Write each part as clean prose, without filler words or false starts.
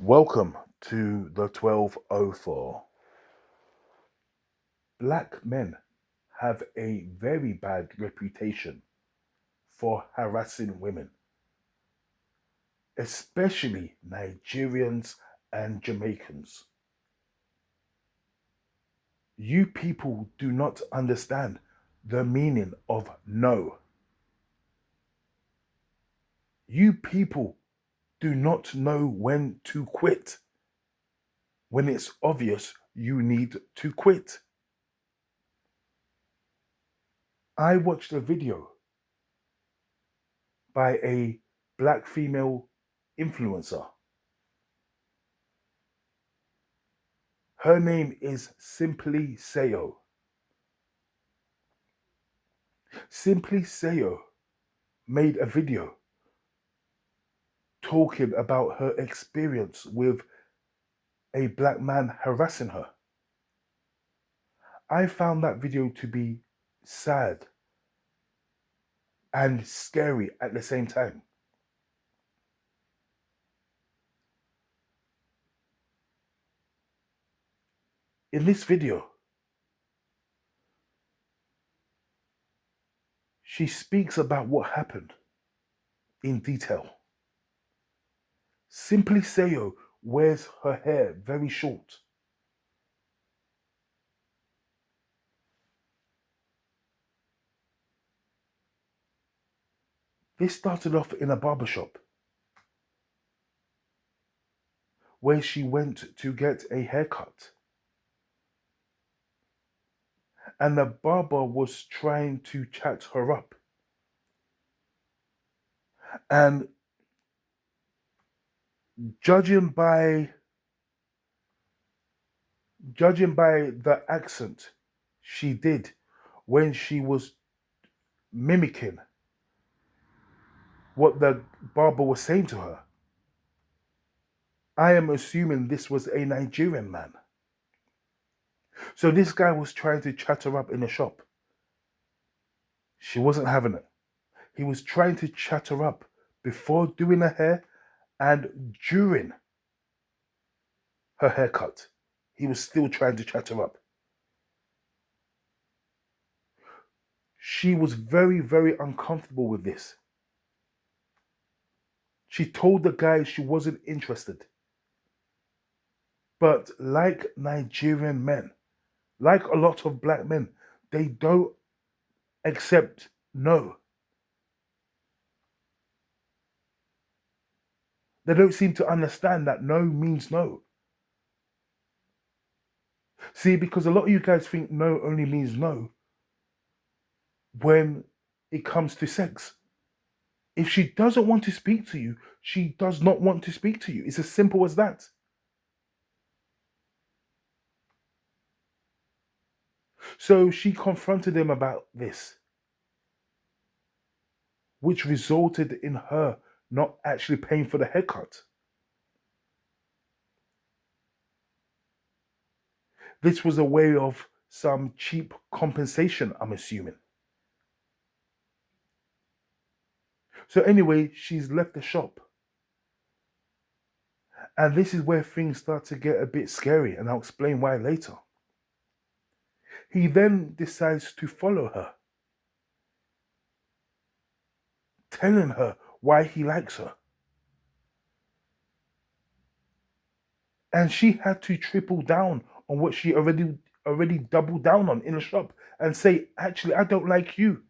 Welcome to the 1204. Black men have a very bad reputation for harassing women, especially Nigerians and Jamaicans. You people do not understand the meaning of no. You people do not know when to quit when it's obvious you need to quit. I watched a video by a black female influencer. Her name is Simply Sayo. Simply Sayo made a video talking about her experience with a black man harassing her. I found that video to be sad and scary at the same time. In this video, she speaks about what happened in detail. Simply Sayo wears her hair very short. This started off in a barbershop where she went to get a haircut. And the barber was trying to chat her up. And judging by the accent she did when she was mimicking what the barber was saying to her, I am assuming this was a Nigerian man. So this guy was trying to chat her up in the shop. She wasn't having it. He was trying to chat her up before doing her hair and during her haircut. He was still trying to chat her up. She was very, very uncomfortable with this. She told the guy she wasn't interested. But like Nigerian men, like a lot of black men, they don't accept no. They don't seem to understand that no means no. See, because a lot of you guys think no only means no when it comes to sex. If she doesn't want to speak to you, she does not want to speak to you. It's as simple as that. So she confronted him about this, which resulted in her not actually paying for the haircut. This was a way of some cheap compensation, I'm assuming. So anyway, she's left the shop. And this is where things start to get a bit scary, and I'll explain why later. He then decides to follow her, telling her why he likes her. And she had to triple down on what she already doubled down on in the shop and say, actually, I don't like you.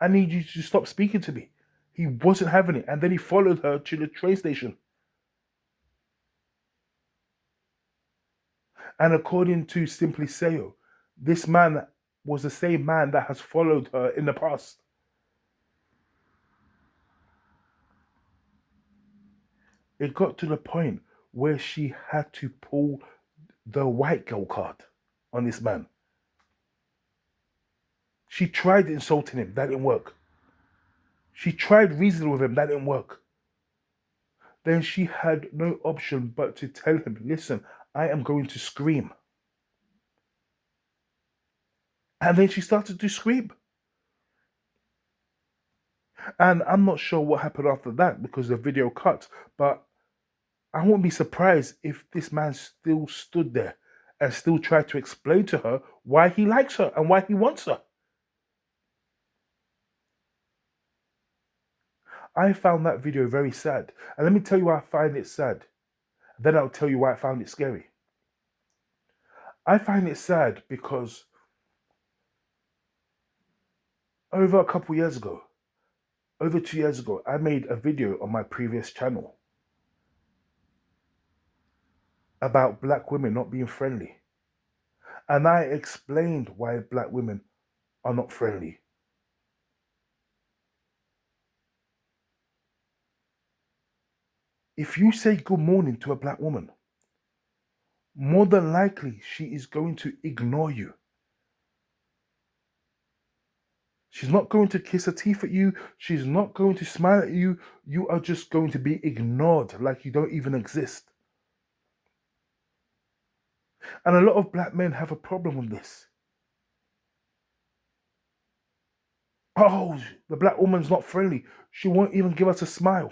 I need you to stop speaking to me. He wasn't having it. And then he followed her to the train station. And according to Simply Sayo, this man was the same man that has followed her in the past. It got to the point where she had to pull the white girl card on this man. She tried insulting him, that didn't work. She tried reasoning with him, that didn't work. Then she had no option but to tell him, listen, I am going to scream. And then she started to scream. And I'm not sure what happened after that because the video cut, but I wouldn't be surprised if this man still stood there and still tried to explain to her why he likes her and why he wants her. I found that video very sad. And let me tell you why I find it sad. Then I'll tell you why I found it scary. I find it sad because over a couple years ago, over 2 years ago, I made a video on my previous channel about black women not being friendly. And I explained why black women are not friendly. If you say good morning to a black woman, more than likely she is going to ignore you. She's not going to kiss her teeth at you. She's not going to smile at you. You are just going to be ignored like you don't even exist. And a lot of black men have a problem with this. Oh, the black woman's not friendly. She won't even give us a smile.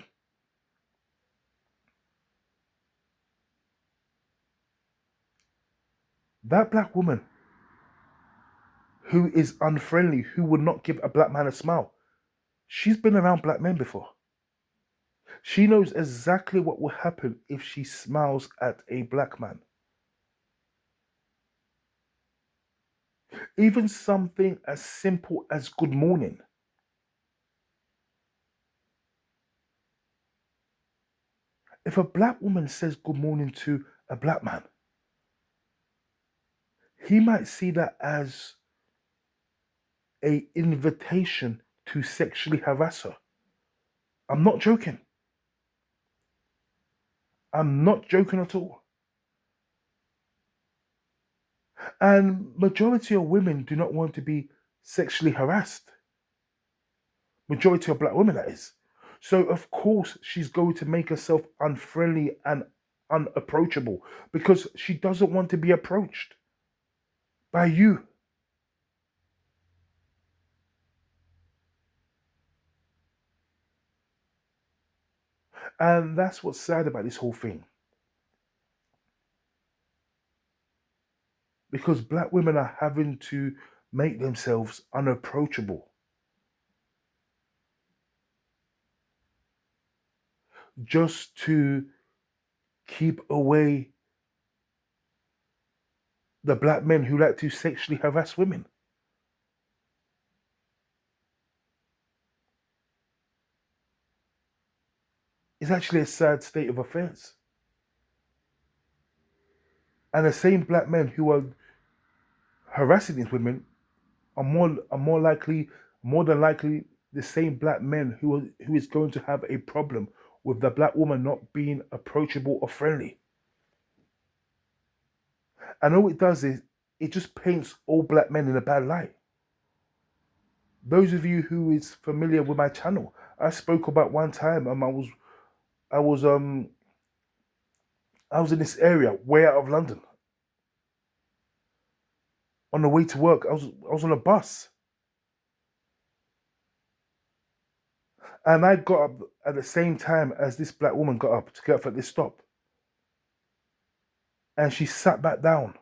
That black woman who is unfriendly, who would not give a black man a smile, she's been around black men before. She knows exactly what will happen if she smiles at a black man. Even something as simple as good morning. If a black woman says good morning to a black man, he might see that as a invitation to sexually harass her. I'm not joking. I'm not joking at all. And majority of women do not want to be sexually harassed. Majority of black women, that is. So of course she's going to make herself unfriendly and unapproachable because she doesn't want to be approached by you. And that's what's sad about this whole thing. Because black women are having to make themselves unapproachable just to keep away the black men who like to sexually harass women. It's actually a sad state of affairs. And the same black men who are harassing these women are more than likely the same black men who is going to have a problem with the black woman not being approachable or friendly. And all it does is it just paints all black men in a bad light. Those of you who is familiar with my channel, I spoke about one time I was um I was in this area way out of London. On the way to work, I was on a bus. And I got up at the same time as this black woman got up to get up at this stop. And she sat back down.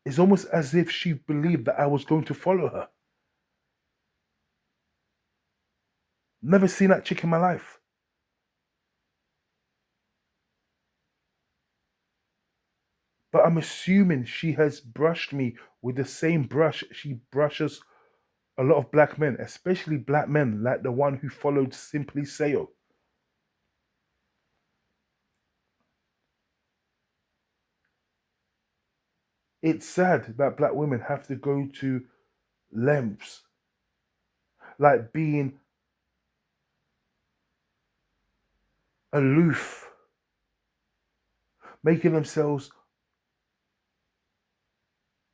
It's almost as if she believed that I was going to follow her. Never seen that chick in my life. But I'm assuming she has brushed me with the same brush she brushes a lot of black men, especially black men like the one who followed Simply Sayo. It's sad that black women have to go to lengths like being aloof, making themselves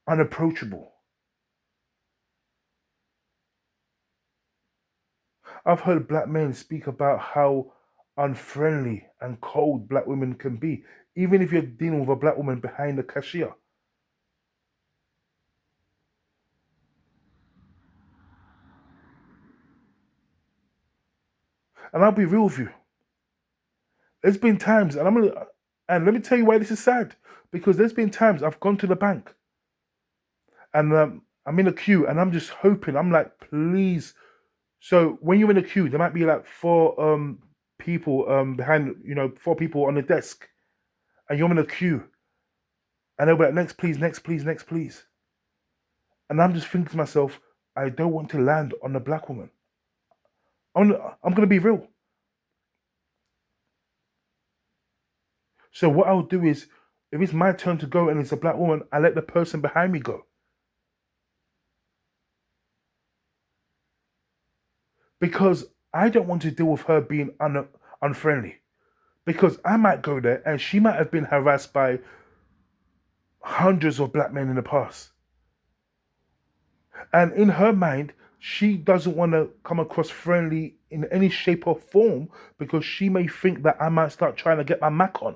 unapproachable. I've heard black men speak about how unfriendly and cold black women can be, even if you're dealing with a black woman behind the cashier. And I'll be real with you. There's been times, and let me tell you why this is sad. Because there's been times I've gone to the bank and I'm in a queue and I'm just hoping. I'm like, please. So when you're in a queue, there might be like four people behind, four people on the desk, and you're in a queue, and they'll be like, next, please, next, please, next, please. And I'm just thinking to myself, I don't want to land on a black woman. I'm gonna be real. So what I'll do is, if it's my turn to go and it's a black woman, I let the person behind me go. Because I don't want to deal with her being unfriendly. Because I might go there and she might have been harassed by hundreds of black men in the past. And in her mind, she doesn't want to come across friendly in any shape or form because she may think that I might start trying to get my mac on.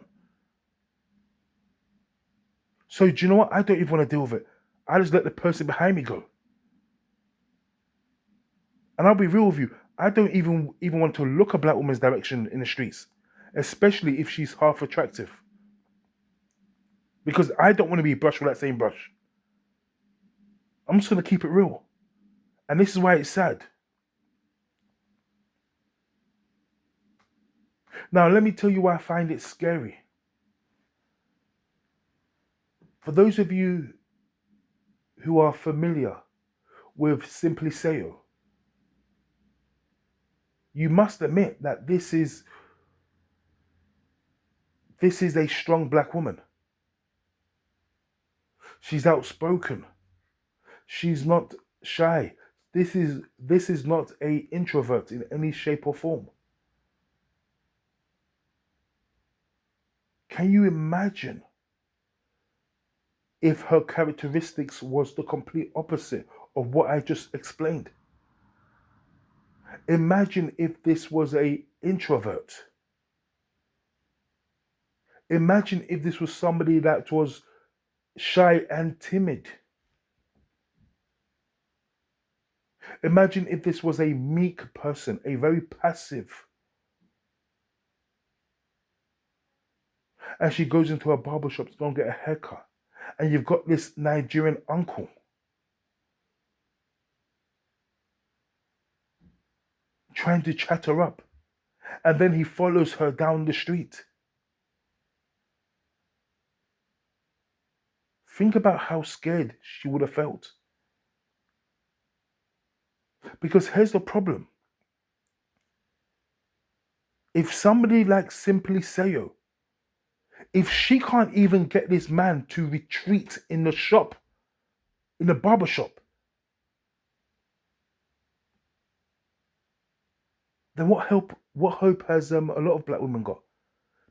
So do you know what? I don't even want to deal with it. I just let the person behind me go. And I'll be real with you. I don't even want to look a black woman's direction in the streets, especially if she's half attractive. Because I don't want to be brushed with that same brush. I'm just going to keep it real. And this is why it's sad. Now, let me tell you why I find it scary. For those of you who are familiar with Simply Sayo, you must admit that this is a strong black woman. She's outspoken. She's not shy. This is not an introvert in any shape or form. Can you imagine if her characteristics was the complete opposite of what I just explained? Imagine if this was an introvert. Imagine if this was somebody that was shy and timid. Imagine if this was a meek person, a very passive. And she goes into a barbershop to go and get a haircut. And you've got this Nigerian uncle trying to chat her up. And then he follows her down the street. Think about how scared she would have felt. Because here's the problem. If somebody like Simply Sayo, if she can't even get this man to retreat in the shop, in the barber shop, then what hope has a lot of black women got?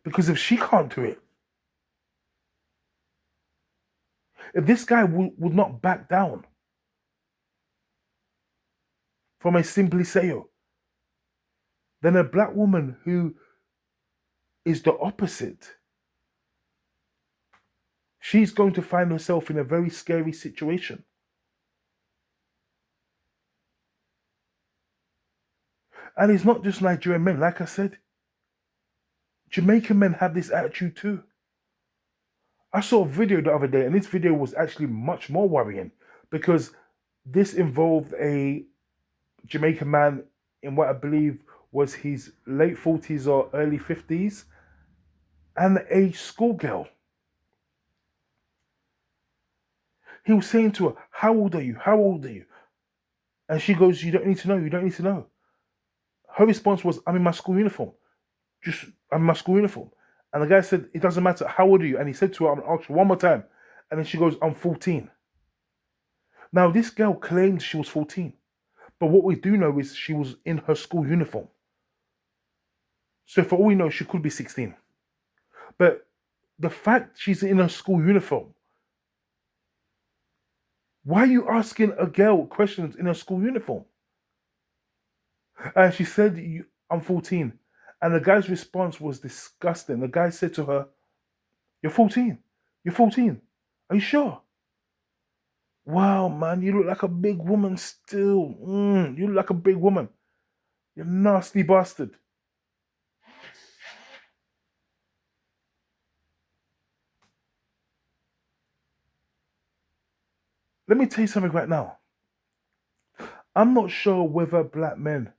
Because if she can't do it, if this guy would not back down from a Simply Sayo, then a black woman who is the opposite, she's going to find herself in a very scary situation. And it's not just Nigerian men. Like I said, Jamaican men have this attitude too. I saw a video the other day, and this video was actually much more worrying because this involved a Jamaican man in what I believe was his late 40s or early 50s and a schoolgirl. He was saying to her, "How old are you? How old are you?" And she goes, "You don't need to know. You don't need to know." Her response was, "I'm in my school uniform. I'm in my school uniform." And the guy said, "It doesn't matter. How old are you?" And he said to her, "I'm going to ask you one more time." And then she goes, "I'm 14. Now, this girl claimed she was 14. But what we do know is she was in her school uniform. So for all we know, she could be 16. But the fact she's in her school uniform, why are you asking a girl questions in her school uniform? And she said, "I'm 14. And the guy's response was disgusting. The guy said to her, "You're 14. You're 14. Are you sure?" "Wow, man, you look like a big woman still. You look like a big woman. You nasty bastard." Let me tell you something right now. I'm not sure whether black men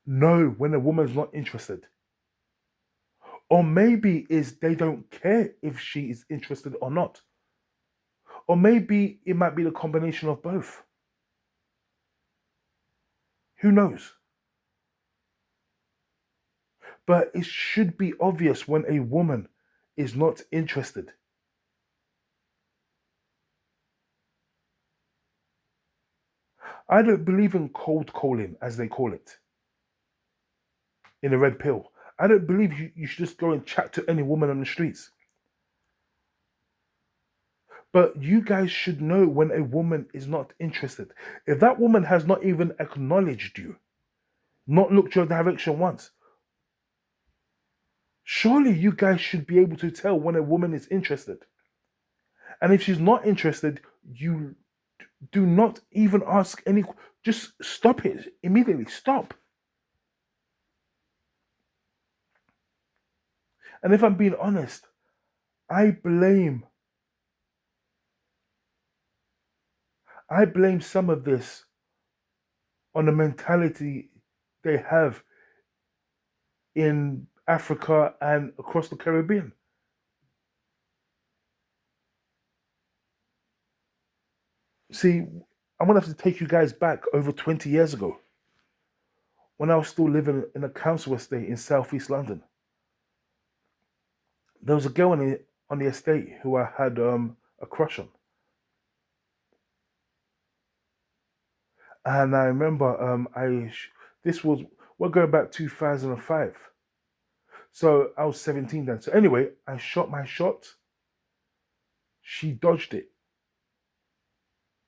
know when a woman's not interested. Or maybe is they don't care if she is interested or not. Or maybe it might be the combination of both. Who knows? But it should be obvious when a woman is not interested. I don't believe in cold calling, as they call it, in the red pill. I don't believe you should just go and chat to any woman on the streets. But you guys should know when a woman is not interested. If that woman has not even acknowledged you, not looked your direction once, surely you guys should be able to tell when a woman is interested. And if she's not interested, you do not even ask any, just stop it immediately. Stop. And if I'm being honest, I blame some of this on the mentality they have in Africa and across the Caribbean. See, I'm gonna have to take you guys back over 20 years ago when I was still living in a council estate in southeast London. There was a girl on the estate who I had a crush on. And I remember this was, we're going back 2005. So I was 17 then. So anyway, I shot my shot. She dodged it.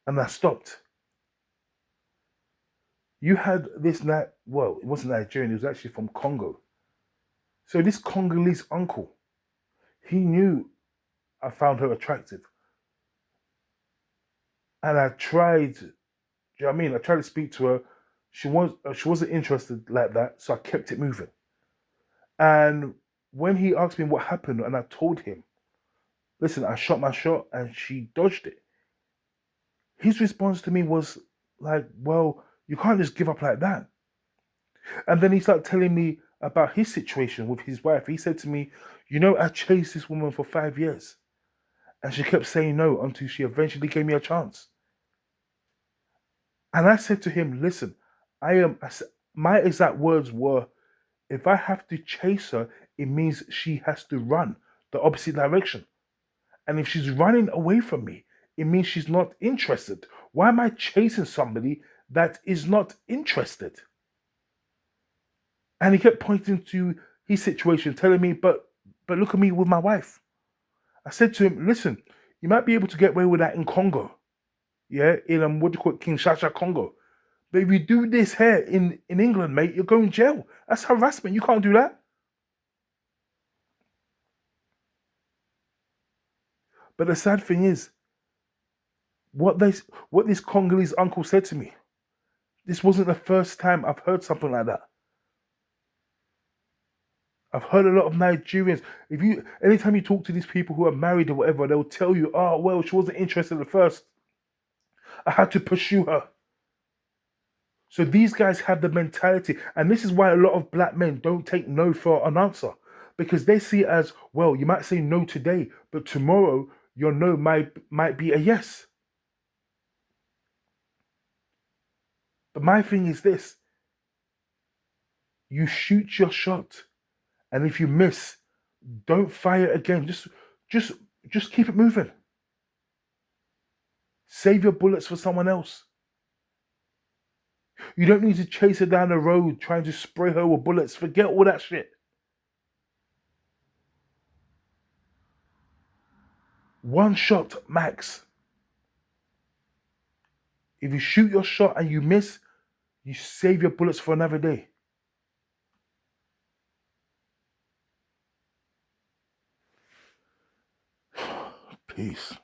And I stopped. You had this night, well, it wasn't Nigerian, it was actually from Congo. So this Congolese uncle, he knew I found her attractive. And I tried, do you know what I mean? I tried to speak to her. She wasn't interested like that, so I kept it moving. And when he asked me what happened, and I told him, listen, I shot my shot and she dodged it. His response to me was like, well, you can't just give up like that. And then he started telling me about his situation with his wife. He said to me, I chased this woman for 5 years and she kept saying no until she eventually gave me a chance. And I said to him, listen, my exact words were, if I have to chase her, it means she has to run the opposite direction. And if she's running away from me, it means she's not interested. Why am I chasing somebody that is not interested? And he kept pointing to his situation, telling me, but look at me with my wife. I said to him, listen, you might be able to get away with that in Congo. Yeah, in what do you call it, Kinshasa, Congo. But if you do this here in England, mate, you're going to jail. That's harassment. You can't do that. But the sad thing is, what this Congolese uncle said to me, this wasn't the first time I've heard something like that. I've heard a lot of Nigerians. Anytime you talk to these people who are married or whatever, they'll tell you, oh, well, she wasn't interested at first. I had to pursue her. So these guys have the mentality, and this is why a lot of black men don't take no for an answer, because they see it as, well, you might say no today, but tomorrow your no might be a yes. But my thing is this: you shoot your shot, and if you miss, don't fire again. Just keep it moving. Save your bullets for someone else. You don't need to chase her down the road trying to spray her with bullets. Forget all that shit. One shot max. If you shoot your shot and you miss, you save your bullets for another day. Peace.